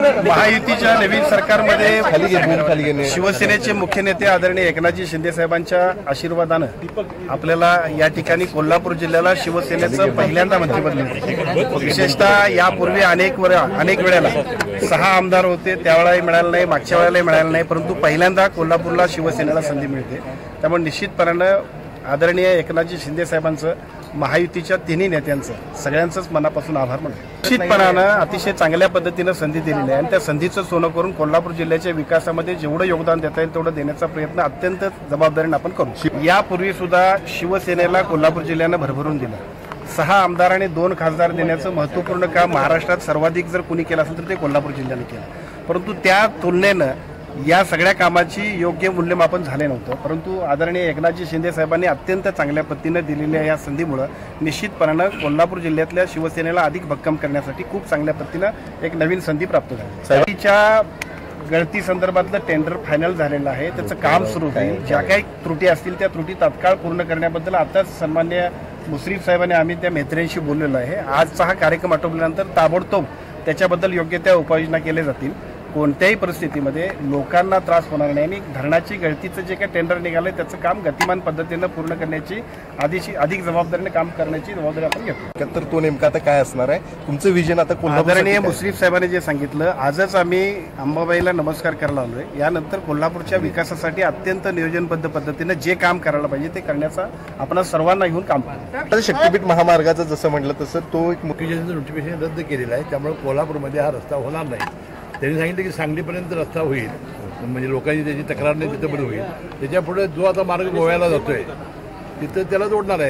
महायुतीच्या नवीन सरकारमध्ये शिवसेनेचे मुख्य नेते आदरणीय एकनाथजी शिंदे साहेबांच्या आशीर्वादानं आपल्याला या ठिकाणी कोल्हापूर जिल्ह्याला शिवसेनेचं पहिल्यांदा मंत्रिपद मिळालं। विशेषतः यापूर्वी अनेक वेळेला 6 आमदार होते, त्यावेळेलाही मिळालं नाही, मागच्या वेळेलाही मिळालं नाही, परंतु पहिल्यांदा कोल्हापूरला शिवसेनेला संधी मिळते। त्यामुळे निश्चितपणानं आदरणीय एकनाथजी शिंदे साहेबांचं, महायुतीच्या तिन्ही नेत्यांचं, सगळ्यांचंच मनापासून आभार मानतो। निश्चितपणानं अतिशय चांगल्या पद्धतीनं संधी दिलेली आहे आणि त्या संधीचं सोनं करून कोल्हापूर जिल्ह्याच्या विकासामध्ये जेवढं योगदान देता येईल तेवढं देण्याचा प्रयत्न अत्यंत जबाबदारीने आपण करू। यापूर्वी सुद्धा शिवसेनेला कोल्हापूर जिल्ह्यानं भरभरून दिलं। 6 आमदार आणि 2 खासदार देण्याचं महत्त्वपूर्ण काम महाराष्ट्रात सर्वाधिक जर कुणी केलं असेल तर ते कोल्हापूर जिल्ह्याने केलं, परंतु त्या तुलनेनं या सगळ्या कामाची योग्य मूल्यमापन झाले नव्हतं। परंतु आदरणीय एकनाथजी शिंदे साहेबांनी अत्यंत चांगल्या पद्धतीनं दिलेल्या या संधीमुळे निश्चितपणानं कोल्हापूर जिल्ह्यातल्या शिवसेनेला अधिक भक्कम करण्यासाठी खूप चांगल्या पद्धतीनं एक नवीन संधी प्राप्त झाली। साहेबांच्या गळती संदर्भातलं टेंडर फायनल झालेलं आहे, त्याचं काम सुरू होईल। ज्या काही त्रुटी असतील त्या त्रुटी तात्काळ पूर्ण करण्याबद्दल आताच सन्मान्य मुश्रीफ साहेबांनी आम्ही त्या मित्रांशी बोललेलो आहे। आजचा हा कार्यक्रम आटोपल्यानंतर ताबडतोब त्याच्याबद्दल योग्य त्या उपाययोजना केल्या जातील। कोणत्याही परिस्थितीमध्ये लोकांना त्रास होणार नाही आणि धरणाची गळतीचं जे काही टेंडर निघालंय त्याचं काम गतिमान पद्धतीनं पूर्ण करण्याची अधिक जबाबदारीने काम करण्याची जबाबदारी आपण घेतो। तर तो नेमका आता काय असणार आहे तुमचं विजन? आता आदरणीय मुश्रीफ साहेबांनी जे सांगितलं, आजच आम्ही अंबाबाईला नमस्कार करायला आलोय। यानंतर कोल्हापूरच्या विकासासाठी अत्यंत नियोजनबद्ध पद्धतीनं जे काम करायला पाहिजे ते करण्याचा आपण सर्वांना घेऊन काम करू। शक्तीपीठ महामार्गाचं जसं म्हटलं तसं तो एक मुख्य नोटिफिकेशन रद्द केलेलं आहे, त्यामुळे कोल्हापूरमध्ये हा रस्ता होणार नाही। त्यांनी सांगितलं की सांगलीपर्यंत रस्ता होईल, म्हणजे लोकांची त्याची तक्रार नाही तिथं पण होईल। त्याच्यापुढे जो आता मार्ग गोव्याला जातोय तिथं त्याला जोडणार आहे।